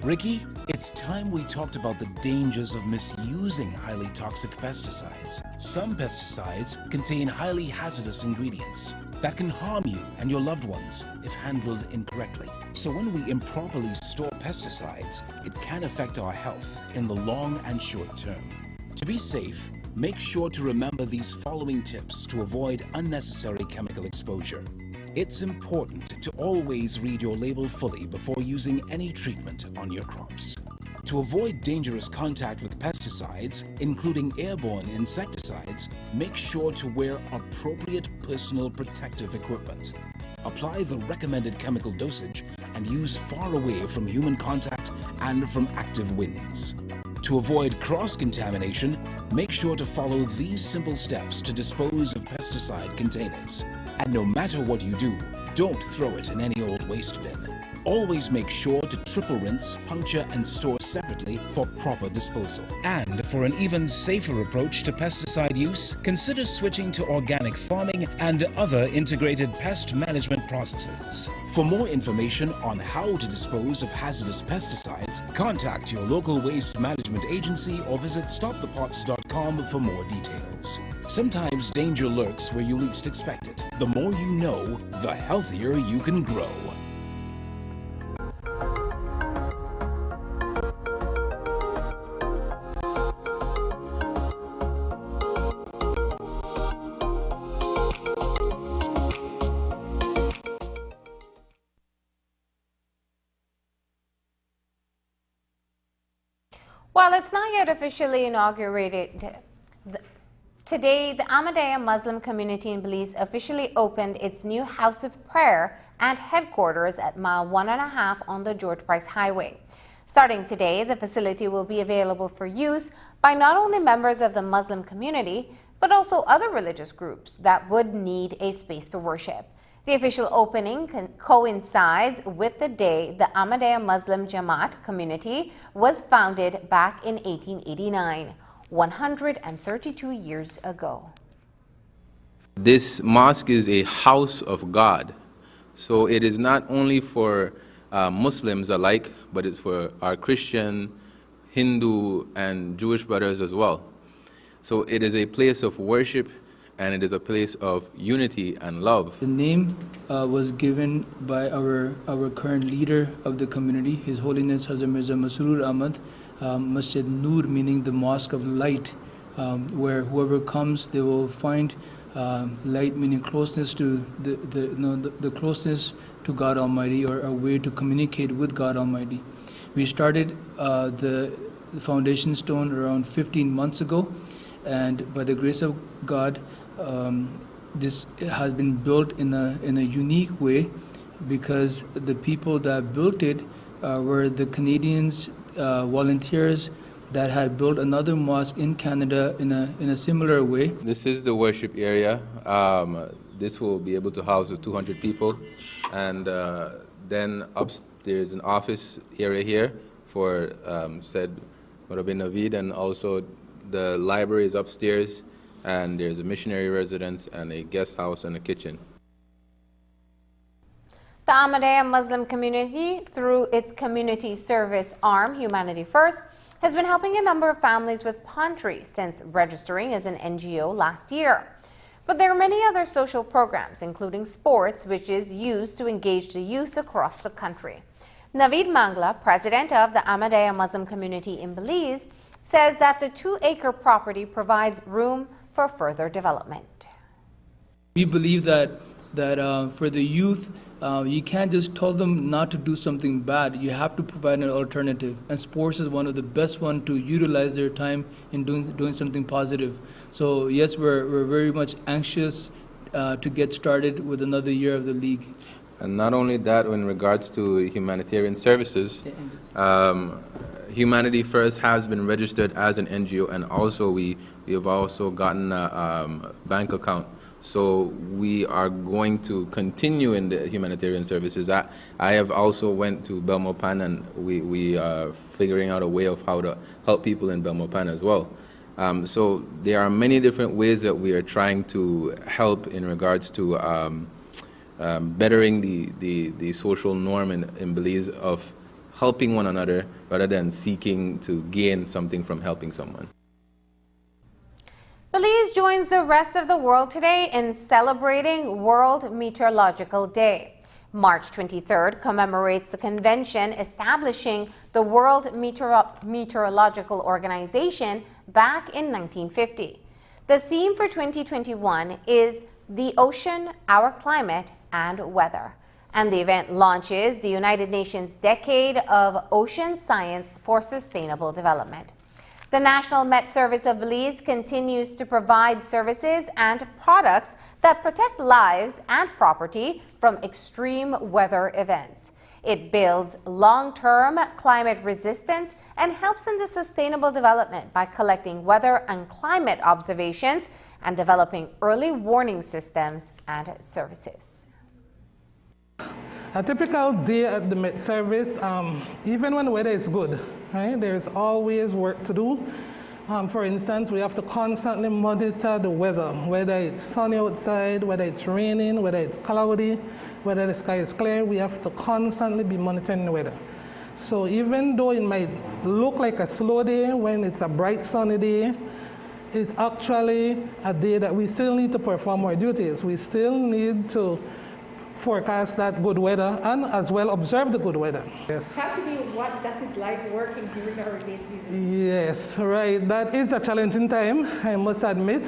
I: Ricky, it's time we talked about the dangers of misusing highly toxic pesticides. Some pesticides contain highly hazardous ingredients that can harm you and your loved ones if handled incorrectly. So when we improperly store pesticides, it can affect our health in the long and short term. To be safe, make sure to remember these following tips to avoid unnecessary chemical exposure. It's important to always read your label fully before using any treatment on your crops. To avoid dangerous contact with pesticides, including airborne insecticides, make sure to wear appropriate personal protective equipment. Apply the recommended chemical dosage and use far away from human contact and from active winds. To avoid cross-contamination, make sure to follow these simple steps to dispose of pesticide containers. And no matter what you do, don't throw it in any old waste bin. Always make sure to triple rinse, puncture, and store separately for proper disposal.
J: And for an even safer approach to pesticide use, consider switching to organic farming and other integrated pest management processes.
I: For more information on how to dispose of hazardous pesticides, contact your local waste management agency or visit stopthepops.com for more details. Sometimes danger lurks where you least expect it. The more you know, the healthier you can grow.
A: While it's not yet officially inaugurated, today the Ahmadiyya Muslim community in Belize officially opened its new House of Prayer and headquarters at mile 1.5 on the George Price Highway. Starting today, the facility will be available for use by not only members of the Muslim community, but also other religious groups that would need a space for worship. The official opening coincides with the day the Ahmadiyya Muslim Jamaat community was founded back in 1889, 132 years ago.
K: This mosque is a house of God, so it is not only for Muslims alike, but it's for our Christian, Hindu, and Jewish brothers as well. So it is a place of worship, and it is a place of unity and love.
L: The name was given by our current leader of the community, His Holiness Hazrat Mirza Masroor Ahmad, Masjid Noor, meaning the Mosque of Light, where whoever comes, they will find light, meaning closeness to the closeness to God Almighty, or a way to communicate with God Almighty. We started the foundation stone around 15 months ago, and by the grace of God, this has been built in a unique way, because the people that built it were the Canadians, volunteers that had built another mosque in Canada in a similar way.
K: This is the worship area. This will be able to house 200 people, and then there's an office area here for said Rabbi Naveed, and also the library is upstairs, and there's a missionary residence and a guest house and a kitchen.
A: The Ahmadiyya Muslim community, through its community service arm, Humanity First, has been helping a number of families with pantry since registering as an NGO last year. But there are many other social programs, including sports, which is used to engage the youth across the country. Naveed Mangla, president of the Ahmadiyya Muslim community in Belize, says that the 2-acre property provides room for further development.
L: We believe that for the youth, you can't just tell them not to do something bad. You have to provide an alternative, and sports is one of the best ones to utilize their time in doing something positive. So yes, we're very much anxious to get started with another year of the league.
K: And not only that, in regards to humanitarian services, Humanity First has been registered as an NGO, and also we have also gotten a bank account. So we are going to continue in the humanitarian services. I have also went to Belmopan, and we are figuring out a way of how to help people in Belmopan as well. So there are many different ways that we are trying to help in regards to bettering the social norm in Belize of helping one another rather than seeking to gain something from helping someone.
A: Belize joins the rest of the world today in celebrating World Meteorological Day. March 23rd commemorates the convention establishing the World Meteorological Organization back in 1950. The theme for 2021 is The Ocean, Our Climate and Weather. And the event launches the United Nations Decade of Ocean Science for Sustainable Development. The National Met Service of Belize continues to provide services and products that protect lives and property from extreme weather events. It builds long-term climate resistance and helps in the sustainable development by collecting weather and climate observations and developing early warning systems and services.
M: A typical day at the Met Service, even when the weather is good, right, there's always work to do. For instance, we have to constantly monitor the weather, whether it's sunny outside, whether it's raining, whether it's cloudy, whether the sky is clear, we have to constantly be monitoring the weather. So even though it might look like a slow day when it's a bright sunny day, it's actually a day that we still need to perform our duties. We still need to forecast that good weather and as well observe the good weather. Yes.
N: Tell me what that is like working during the hurricane season.
M: Yes, right. That is a challenging time, I must admit.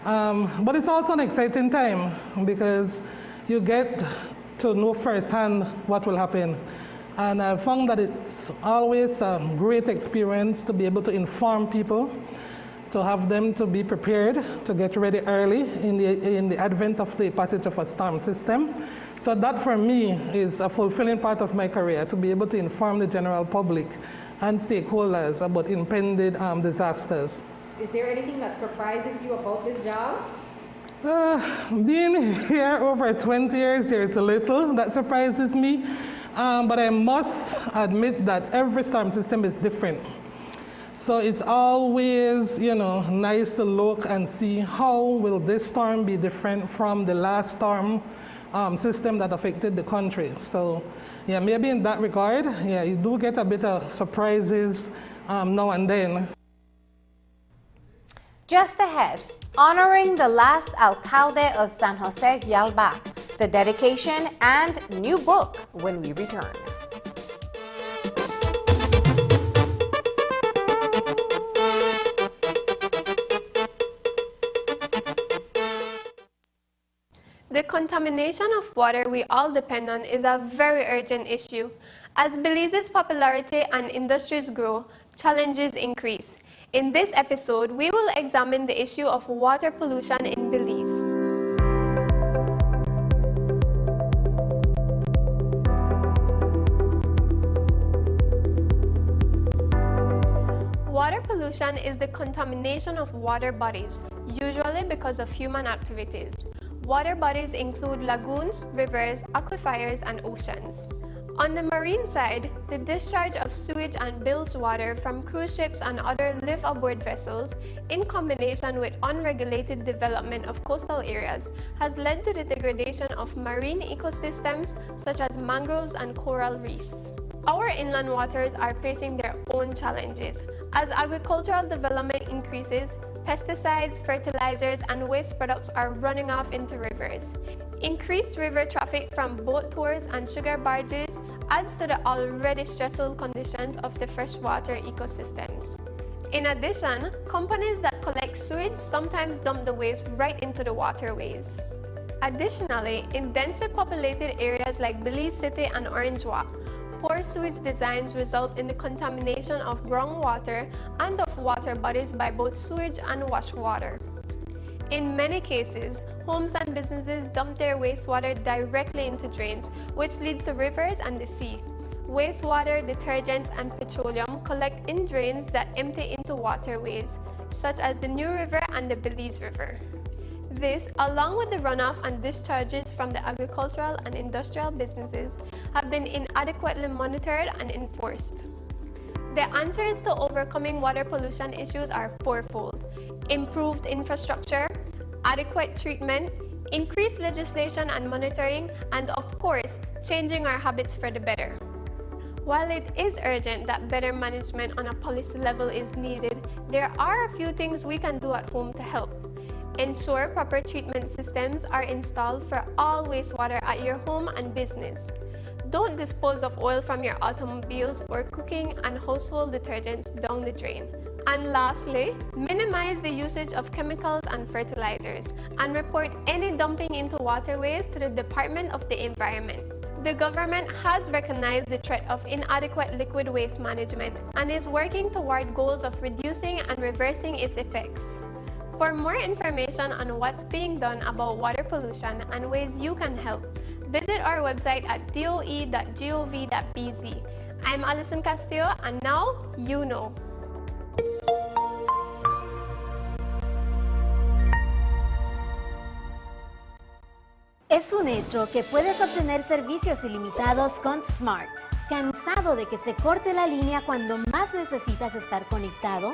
M: But it's also an exciting time because you get to know firsthand what will happen. And I found that it's always a great experience to be able to inform people, to have them to be prepared, to get ready early in the advent of the passage of a storm system. So that for me is a fulfilling part of my career, to be able to inform the general public and stakeholders about impending disasters.
N: Is there anything that surprises you about this job?
M: Being here over 20 years, there is a little that surprises me, but I must admit that every storm system is different. So it's always, nice to look and see how will this storm be different from the last storm system that affected the country. So, yeah, maybe in that regard, yeah, you do get a bit of surprises now and then.
A: Just ahead, honoring the last alcalde of San Jose, Yalba, the dedication and new book when we return.
O: The contamination of water we all depend on is a very urgent issue. As Belize's popularity and industries grow, challenges increase. In this episode, we will examine the issue of water pollution in Belize. Water pollution is the contamination of water bodies, usually because of human activities. Water bodies include lagoons, rivers, aquifers, and oceans. On the marine side, the discharge of sewage and bilge water from cruise ships and other live-aboard vessels, in combination with unregulated development of coastal areas, has led to the degradation of marine ecosystems such as mangroves and coral reefs. Our inland waters are facing their own challenges. As agricultural development increases, pesticides, fertilizers, and waste products are running off into rivers. Increased river traffic from boat tours and sugar barges adds to the already stressful conditions of the freshwater ecosystems. In addition, companies that collect sewage sometimes dump the waste right into the waterways. Additionally, in densely populated areas like Belize City and Orange Walk, poor sewage designs result in the contamination of groundwater and of water bodies by both sewage and wash water. In many cases, homes and businesses dump their wastewater directly into drains, which leads to rivers and the sea. Wastewater, detergents, and petroleum collect in drains that empty into waterways, such as the New River and the Belize River. This, along with the runoff and discharges from the agricultural and industrial businesses, have been inadequately monitored and enforced. The answers to overcoming water pollution issues are fourfold: improved infrastructure, adequate treatment, increased legislation and monitoring, and of course, changing our habits for the better. While it is urgent that better management on a policy level is needed, there are a few things we can do at home to help. Ensure proper treatment systems are installed for all wastewater at your home and business. Don't dispose of oil from your automobiles or cooking and household detergents down the drain. And lastly, minimize the usage of chemicals and fertilizers and report any dumping into waterways to the Department of the Environment. The government has recognized the threat of inadequate liquid waste management and is working toward goals of reducing and reversing its effects. For more information on what's being done about water pollution and ways you can help, visit our website at doe.gov.bz. I'm Alison Castillo, and now you know.
P: Es un hecho que puedes obtener servicios ilimitados con Smart. ¿Cansado de que se corte la línea cuando más necesitas estar conectado?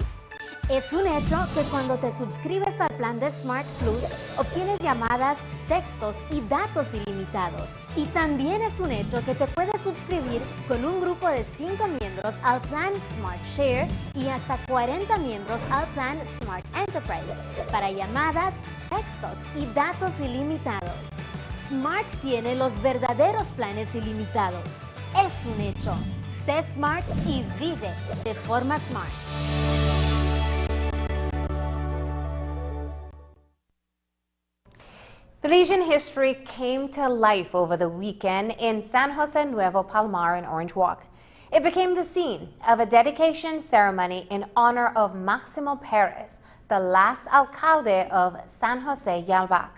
P: Es un hecho que cuando te suscribes al plan de Smart Plus, obtienes llamadas, textos y datos ilimitados. Y también es un hecho que te puedes suscribir con un grupo de 5 miembros al plan Smart Share y hasta 40 miembros al plan Smart Enterprise para llamadas, textos y datos ilimitados. Smart tiene los verdaderos planes ilimitados. Es un hecho. Sé Smart y vive de forma Smart.
A: Belizean history came to life over the weekend in San Jose Nuevo Palmar in Orange Walk. It became the scene of a dedication ceremony in honor of Maximo Perez, the last alcalde of San Jose Yalbac.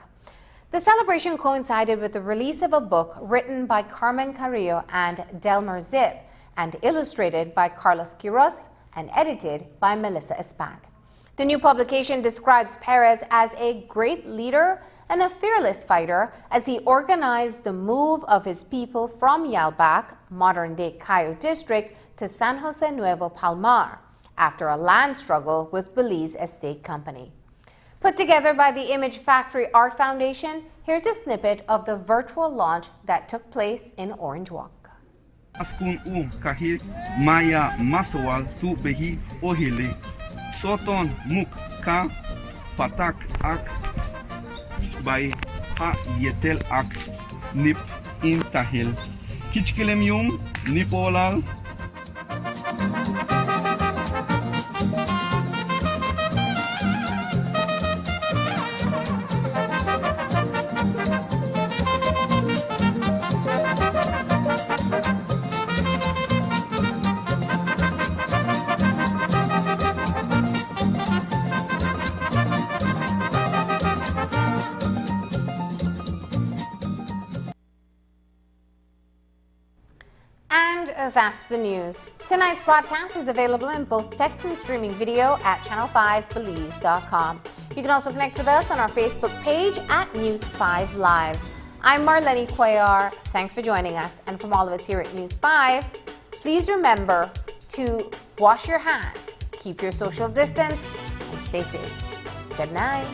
A: The celebration coincided with the release of a book written by Carmen Carrillo and Delmer Zip and illustrated by Carlos Quiroz and edited by Melissa Espat. The new publication describes Perez as a great leader and a fearless fighter as he organized the move of his people from Yalbac, modern-day Cayo district, to San Jose Nuevo Palmar after a land struggle with Belize Estate Company. Put together by the Image Factory Art Foundation, here's a snippet of the virtual launch that took place in Orange Walk.
Q: Askun u kahir maya masowal tu behi ohile soton muk ka patak ak by ha yetel ak nip in tahil kichkelemium nipolal.
A: That's the news. Tonight's broadcast is available in both text and streaming video at channel5belize.com. You can also connect with us on our Facebook page at News 5 Live. I'm Marlene Cuellar. Thanks for joining us. And from all of us here at News 5, please remember to wash your hands, keep your social distance, and stay safe. Good night.